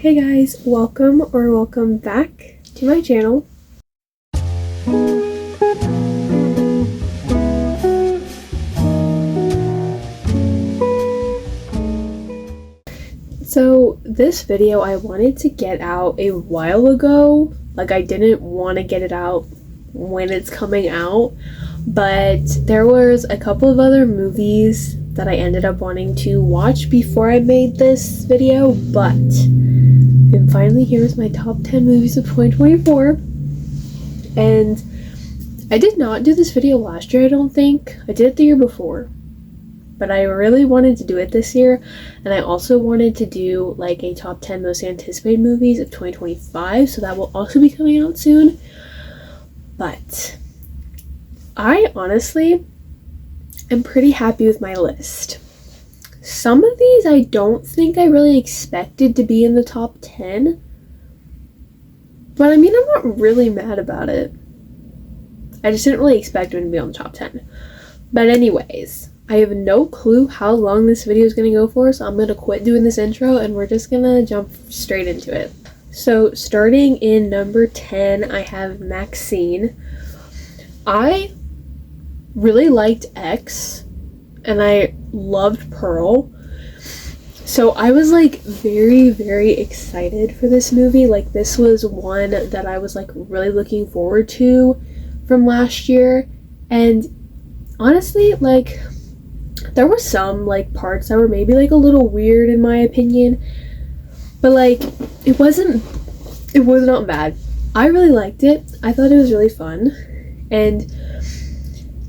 Hey guys, welcome back to my channel. So this video I wanted to get out a while ago. Like, I didn't want to get it out when it's coming out, but there was a couple of other movies that I ended up wanting to watch before I made this video, but and finally here's my top 10 movies of 2024. And I did not do this video last year, I don't think. I did it the year before, but I really wanted to do it this year. And I also wanted to do like a top 10 most anticipated movies of 2025, so that will also be coming out soon. But I honestly am pretty happy with my list. Some of these I don't think I really expected to be in the top 10. But I mean, I'm not really mad about it. I just didn't really expect them to be on the top 10. But anyways, I have no clue how long this video is going to go for, so I'm going to quit doing this intro and we're just going to jump straight into it. So starting in number 10, I have Maxine. I really liked X and I loved Pearl, so I was like very excited for this movie. Like, this was one that I was like really looking forward to from last year. And honestly, like, there were some like parts that were maybe like a little weird in my opinion, but like it was not bad. I really liked it. I thought it was really fun. And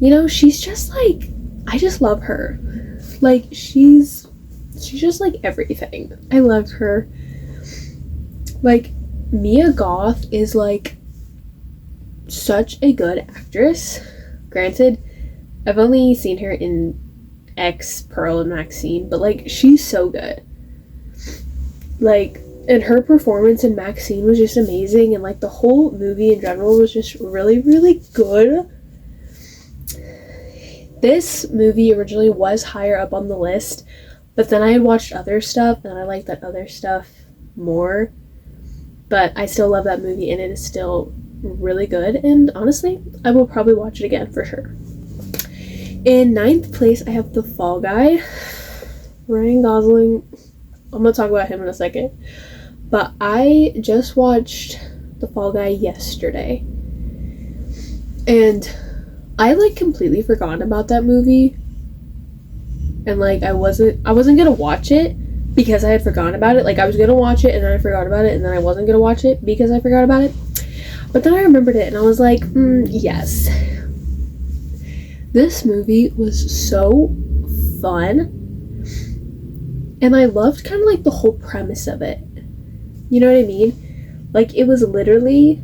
you know, she's just like, I just love her. Like, she's just like everything. I love her. Like, Mia Goth is like such a good actress. Granted, I've only seen her in X, Pearl, and Maxine, but like, she's so good. Like, and her performance in Maxine was just amazing, and like the whole movie in general was just really good. This movie originally was higher up on the list, but then I had watched other stuff and I liked that other stuff more. But I still love that movie and it is still really good, and honestly, I will probably watch it again for sure. In 9th place, I have The Fall Guy. Ryan Gosling. I'm gonna talk about him in a second. But I just watched The Fall Guy yesterday. And I like completely forgot about that movie. And like I wasn't gonna watch it because I had forgotten about it. Like, I was gonna watch it and then I forgot about it, and then I wasn't gonna watch it because I forgot about it. But then I remembered it and I was like, yes. This movie was so fun. And I loved kind of like the whole premise of it. You know what I mean? Like, it was literally...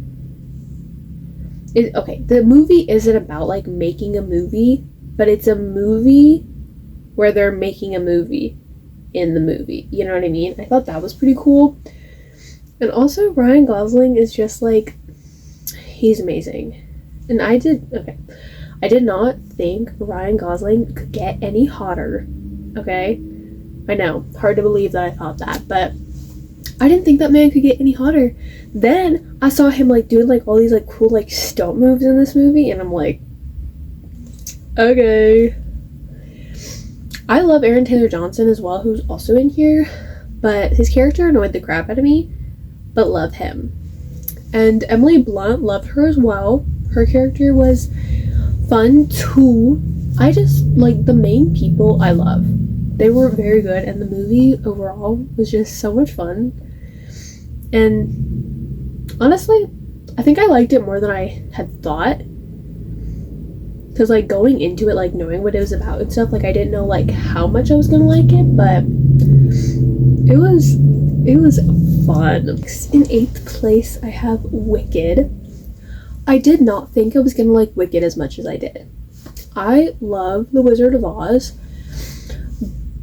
okay, the movie isn't about like making a movie, but it's a movie where they're making a movie in the movie. You know what I mean? I thought that was pretty cool. And also, Ryan Gosling is just like, he's amazing. And I did not think Ryan Gosling could get any hotter. Okay? I know, hard to believe that I thought that, but I didn't think that man could get any hotter. Then I saw him like doing like all these like cool like stunt moves in this movie, and I'm like, okay. I love Aaron Taylor Johnson as well, who's also in here, but his character annoyed the crap out of me, but love him. And Emily Blunt, loved her as well. Her character was fun too. I just like the main people I love. They were very good, and the movie overall was just so much fun. And honestly, I think I liked it more than I had thought. Because like going into it, like knowing what it was about and stuff, like I didn't know like how much I was gonna like it, but it was fun. In 8th place, I have Wicked. I did not think I was gonna like Wicked as much as I did. I love The Wizard of Oz.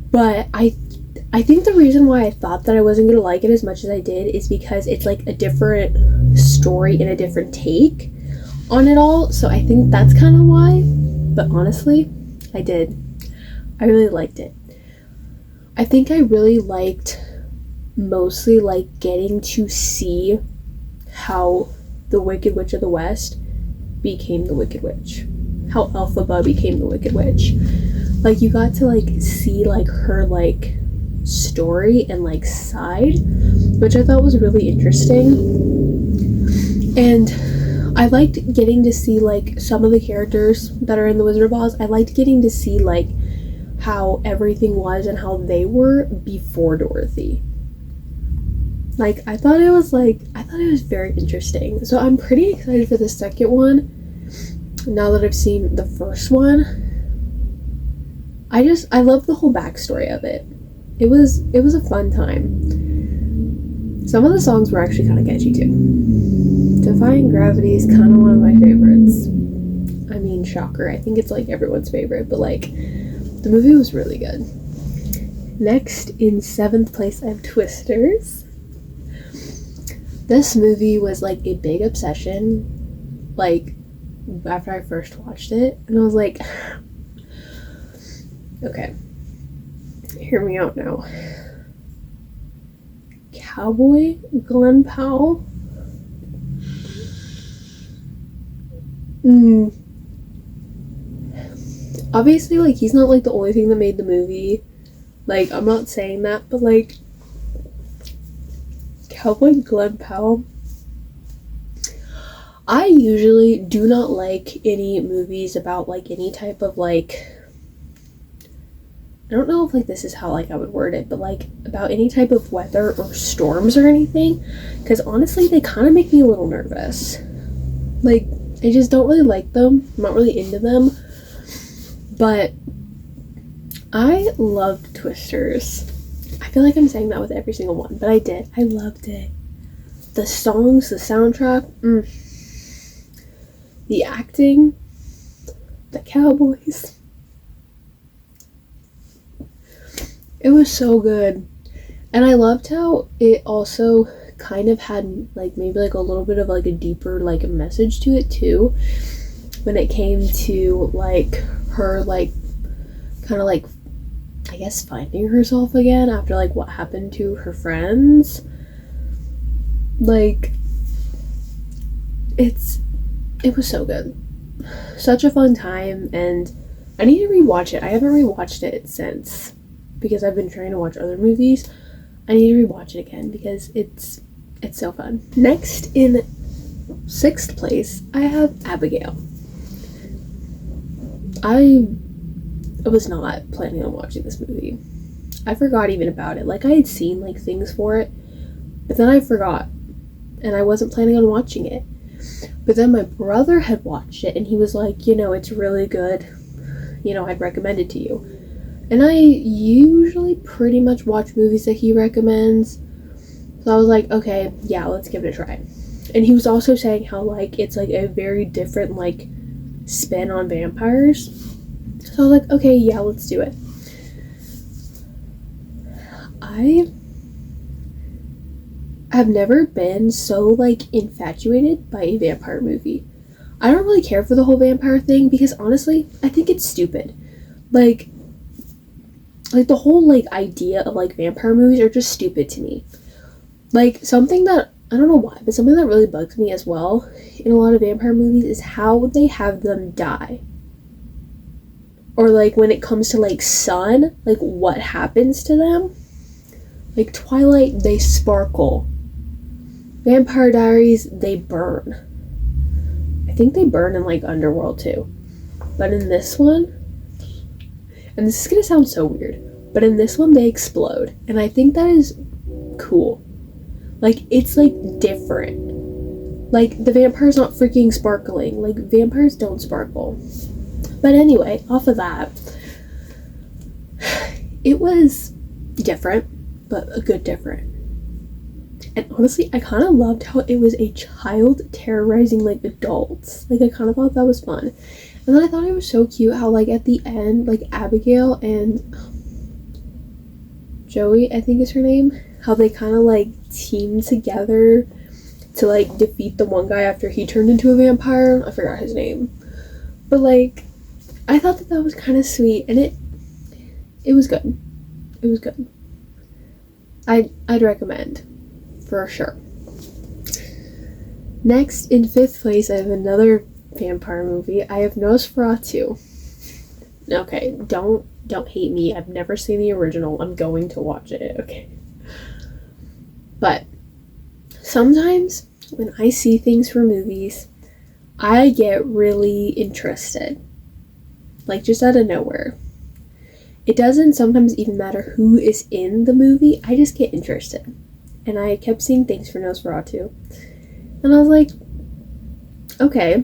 But I think the reason why I thought that I wasn't going to like it as much as I did is because it's like a different story and a different take on it all. So I think that's kind of why. But honestly, I did. I really liked it. I think I really liked mostly like getting to see how the Wicked Witch of the West became the Wicked Witch, how Elphaba became the Wicked Witch. Like, you got to like see like her like story and like side, which I thought was really interesting. And I liked getting to see like some of the characters that are in the Wizard of Oz. I liked getting to see like how everything was and how they were before Dorothy. Like, I thought it was very interesting. So I'm pretty excited for the second one now that I've seen the first one. I love the whole backstory of it. It was a fun time. Some of the songs were actually kind of catchy too. Defying Gravity is kind of one of my favorites. I mean, shocker. I think it's like everyone's favorite, but like, the movie was really good. Next, in 7th place, I have Twisters. This movie was like a big obsession, like, after I first watched it, and I was like, okay, hear me out now. Cowboy Glenn Powell? Obviously, like, he's not like the only thing that made the movie. Like, I'm not saying that, but like, Cowboy Glenn Powell. I usually do not like any movies about like any type of like, I don't know if like this is how like I would word it, but like about any type of weather or storms or anything, because honestly they kind of make me a little nervous. Like, I just don't really like them. I'm not really into them. But I loved Twisters. I feel like I'm saying that with every single one, but I did. I loved it. The songs, the soundtrack, the acting, the cowboys. It was so good. And I loved how it also kind of had like maybe like a little bit of like a deeper like a message to it too, when it came to like her like kind of like, I guess, finding herself again after like what happened to her friends. Like, it was so good. Such a fun time, and I need to rewatch it. I haven't rewatched it since, because I've been trying to watch other movies. I need to rewatch it again because it's so fun. Next, in 6th place, I have Abigail. I was not planning on watching this movie. I forgot even about it. Like, I had seen like things for it, but then I forgot, and I wasn't planning on watching it. But then my brother had watched it, and he was like, it's really good. I'd recommend it to you. And I usually pretty much watch movies that he recommends. So I was like, okay, yeah, let's give it a try. And he was also saying how like it's like a very different like spin on vampires. So I was like, okay, yeah, let's do it. I have never been so like infatuated by a vampire movie. I don't really care for the whole vampire thing because honestly, I think it's stupid. Like the whole like idea of like vampire movies are just stupid to me. Like, something that, I don't know why, but something that really bugs me as well in a lot of vampire movies is how they have them die. Or like when it comes to like sun, like what happens to them. Like Twilight, they sparkle. Vampire Diaries, they burn. I think they burn in like Underworld too. But in this one, and this is gonna sound so weird, but in this one they explode. And I think that is cool. Like, it's like different. Like, the vampire's not freaking sparkling. Like, vampires don't sparkle. But anyway, off of that, it was different, but a good different. And honestly, I kind of loved how it was a child terrorizing like adults. Like, I kind of thought that was fun. And then I thought it was so cute how like at the end, like Abigail and Joey, I think is her name, how they kind of like teamed together to like defeat the one guy after he turned into a vampire. I forgot his name. But like, I thought that was kind of sweet, and it was good. It was good. I'd recommend, for sure. Next, in 5th place, I have another vampire movie. I have Nosferatu. Okay, don't hate me. I've never seen the original. I'm going to watch it, okay? But sometimes when I see things for movies, I get really interested. Like, just out of nowhere. It doesn't sometimes even matter who is in the movie. I just get interested. And I kept seeing things for Nosferatu. And I was like, okay.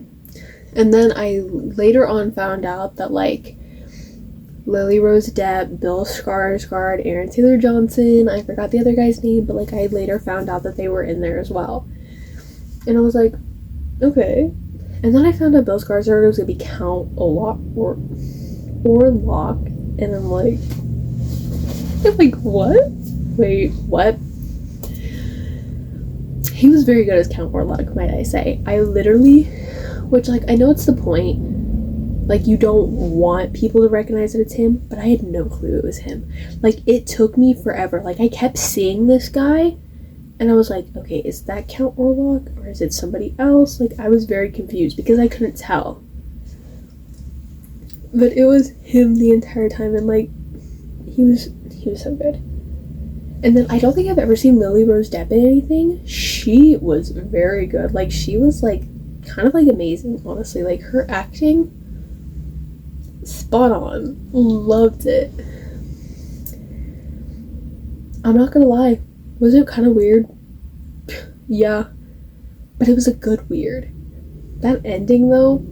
And then I later on found out that, like, Lily Rose Depp, Bill Skarsgård, Aaron Taylor Johnson, I forgot the other guy's name, but, like, I later found out that they were in there as well. And I was like, okay. And then I found out Bill Skarsgård was going to be Count Olaf, or Locke. And I'm like, what? Wait, what? He was very good as Count Orlok, might I say. I literally, which, like, I know it's the point, like, you don't want people to recognize that it's him, but I had no clue it was him. Like, it took me forever. Like, I kept seeing this guy, and I was like, okay, is that Count Orlok, or is it somebody else? Like, I was very confused, because I couldn't tell. But it was him the entire time, and, like, he was so good. And then I don't think I've ever seen Lily Rose Depp in anything. She was very good. Like, she was, like, kind of, like, amazing, honestly. Like, her acting, spot on. Loved it. I'm not gonna lie. Was it kind of weird? Yeah. But it was a good weird. That ending, though.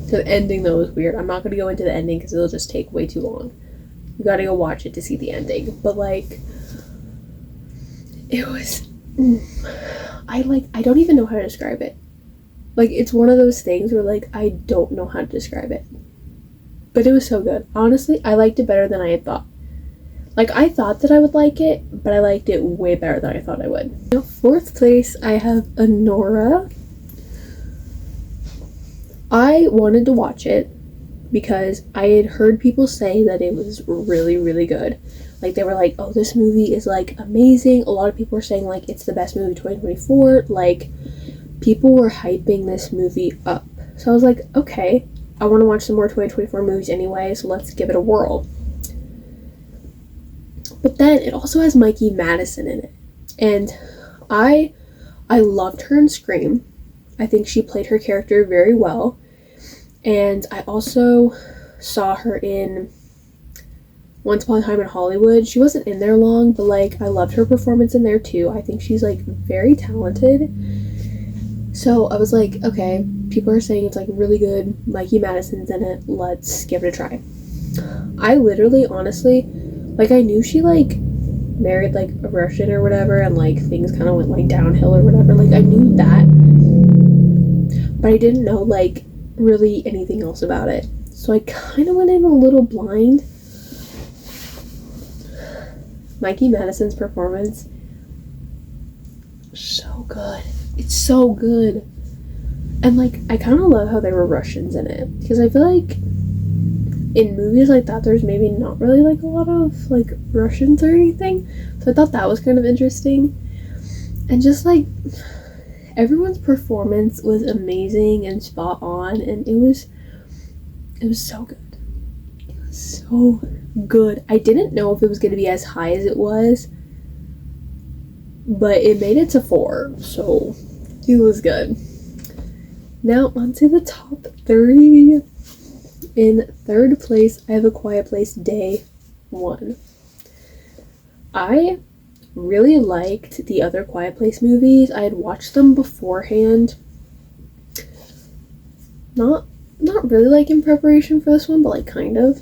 The ending, though, was weird. I'm not gonna go into the ending because it'll just take way too long. You gotta go watch it to see the ending. But, like, it was... I don't even know how to describe it. Like, it's one of those things where, like, I don't know how to describe it. But it was so good. Honestly, I liked it better than I had thought. Like, I thought that I would like it, but I liked it way better than I thought I would. Now, 4th place, I have Anora. I wanted to watch it because I had heard people say that it was really, really good. Like, they were like, oh, this movie is, like, amazing. A lot of people were saying, like, it's the best movie of 2024. Like, people were hyping this movie up. So I was like, okay, I want to watch some more 2024 movies anyway, so let's give it a whirl. But then it also has Mikey Madison in it. And I loved her in Scream. I think she played her character very well. And I also saw her in Once Upon a Time in Hollywood. She wasn't in there long, but, like, I loved her performance in there too. I think she's, like, very talented. So I was like, okay, people are saying it's, like, really good. Mikey Madison's in it. Let's give it a try. I literally, honestly, like, I knew she, like, married, like, a Russian or whatever, and, like, things kind of went, like, downhill or whatever. Like, I knew that. But I didn't know, like, really anything else about it. So I kind of went in a little blind. Mikey Madison's performance, so good. It's so good. And, like, I kind of love how there were Russians in it. Because I feel like in movies like that, there's maybe not really, like, a lot of, like, Russians or anything. So I thought that was kind of interesting. And just, like, everyone's performance was amazing and spot on, and it was so good. It was so good. I didn't know if it was going to be as high as it was, but it made it to 4, so it was good. Now onto the top 3. In 3rd place, I have A Quiet Place Day 1. I really liked the other Quiet Place movies. I had watched them beforehand. Not really, like, in preparation for this one, but, like, kind of.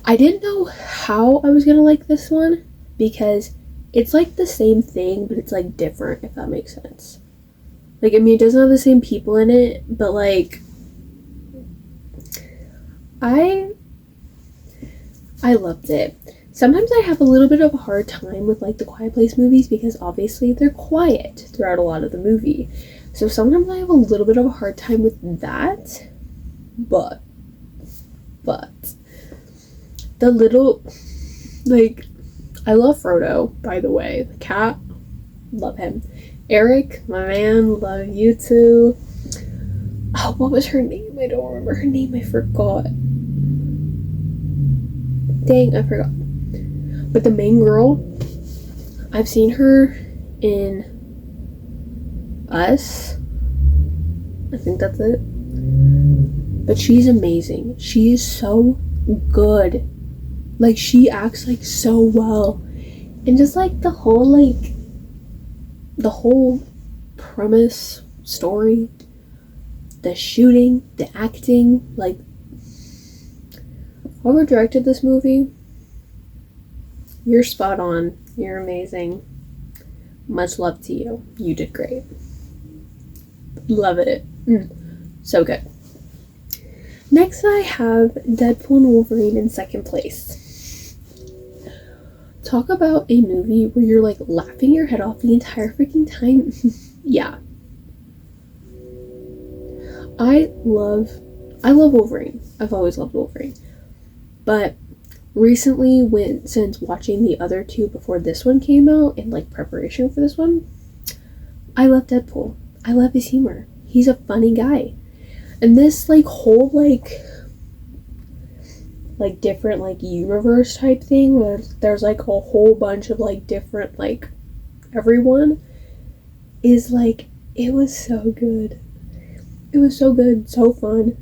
I didn't know how I was gonna like this one because it's, like, the same thing, but it's, like, different, if that makes sense. Like, I mean, it doesn't have the same people in it, but, like, I loved it. Sometimes I have a little bit of a hard time with, like, the Quiet Place movies because obviously they're quiet throughout a lot of the movie. So sometimes I have a little bit of a hard time with that. But the little Like, I love Frodo, by the way. The cat, love him. Eric, my man, love you too. Oh, what was her name? I don't remember her name. I forgot. Dang, I forgot. But the main girl, I've seen her in Us. I think that's it. But she's amazing. She is so good. Like, she acts like so well. And just like the whole premise, story, the shooting, the acting, like, whoever directed this movie, you're spot on. You're amazing. Much love to you. You did great. Love it. So good. Next, I have Deadpool and Wolverine in second place. Talk about a movie where you're like laughing your head off the entire freaking time. Yeah. I love Wolverine. I've always loved Wolverine. But recently, since watching the other two before this one came out, in like preparation for this one, I love Deadpool. I love his humor. He's a funny guy. And this like whole like different like universe type thing where there's like a whole bunch of like different like everyone is like, it was so good. It was so good, so fun.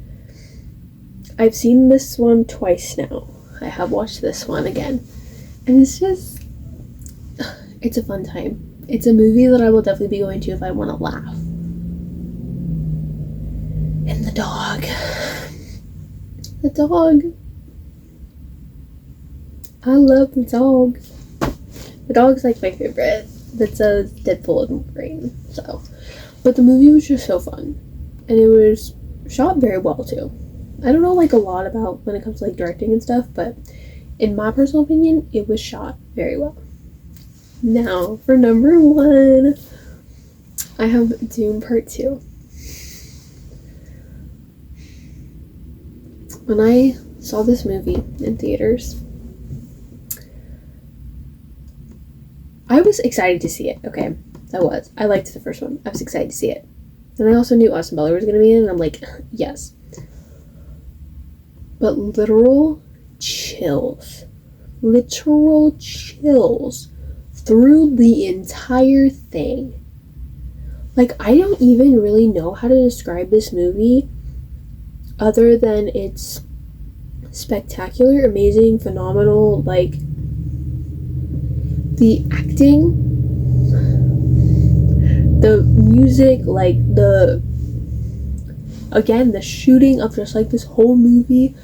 I've seen this one twice now. I have watched this one again. And it's just, it's a fun time. It's a movie that I will definitely be going to if I want to laugh. And the dog. The dog. I love the dog. The dog's like my favorite. That's a Deadpool and Wolverine. So, but the movie was just so fun. And it was shot very well too. I don't know like a lot about when it comes to like directing and stuff, but in my personal opinion, it was shot very well. Now, for number 1, I have Dune Part 2. When I saw this movie in theaters, I was excited to see it. Okay, I liked the first one. I was excited to see it. And I also knew Austin Butler was going to be in it, and I'm like, yes. But literal chills through the entire thing. Like, I don't even really know how to describe this movie other than it's spectacular, amazing, phenomenal. Like, the acting, the music, like the shooting of just like this whole movie.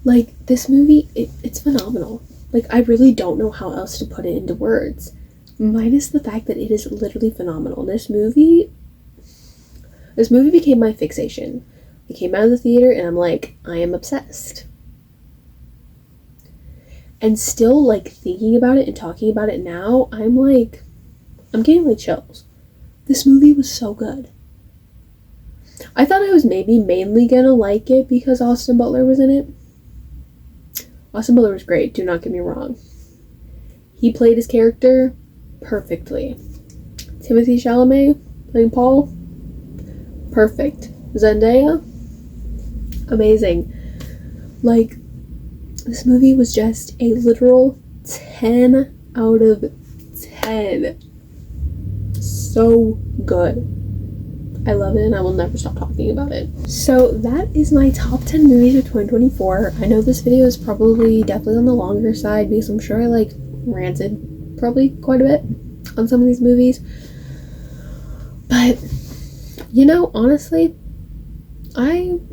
Like, this movie, it's phenomenal. Like, I really don't know how else to put it into words, minus the fact that it is literally phenomenal. This movie became my fixation. I came out of the theater and I'm like, I am obsessed. And still, like, thinking about it and talking about it now, I'm getting like chills. This movie was so good. I thought I was maybe mainly gonna like it because Austin Butler was in it. Austin Butler was great, do not get me wrong. He played his character perfectly. Timothée Chalamet playing Paul, perfect. Zendaya, amazing. Like, this movie was just a literal 10 out of 10. So good. I love it and I will never stop talking about it. So that is my top 10 movies of 2024. I know this video is definitely on the longer side because I'm sure I like ranted probably quite a bit on some of these movies. But, you know, honestly, I'm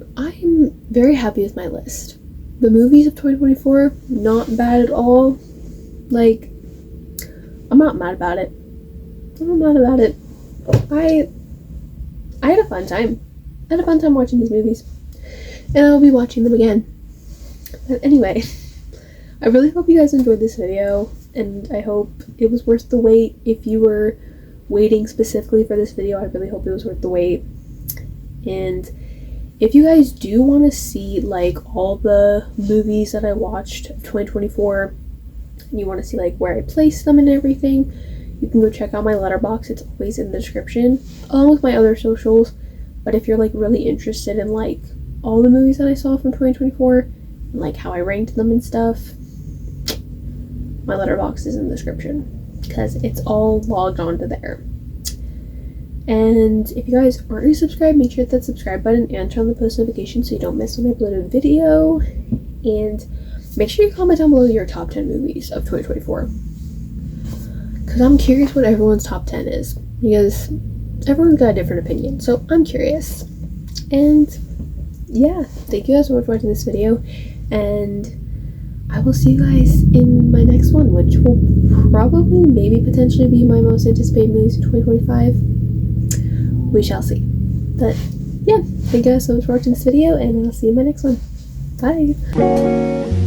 very happy with my list. The movies of 2024, not bad at all. Like, I'm not mad about it. I had a fun time. I had a fun time watching these movies. And I'll be watching them again. But anyway, I really hope you guys enjoyed this video. And I hope it was worth the wait. If you were waiting specifically for this video, I really hope it was worth the wait. And if you guys do want to see like all the movies that I watched of 2024 and you want to see like where I place them and everything, you can go check out my Letterboxd. It's always in the description, along with my other socials. But if you're like really interested in like all the movies that I saw from 2024 and like how I ranked them and stuff, my Letterboxd is in the description because it's all logged onto there. And if you guys aren't already subscribed, make sure to hit that subscribe button and turn on the post notifications so you don't miss when I upload a video. And make sure you comment down below your top 10 movies of 2024. Because I'm curious what everyone's top 10 is. Because everyone's got a different opinion. So I'm curious. And yeah, thank you guys so much for watching this video. And I will see you guys in my next one, which will probably, maybe, potentially be my most anticipated movies in 2025. We shall see. But yeah, thank you guys so much for watching this video, and I'll see you in my next one. Bye!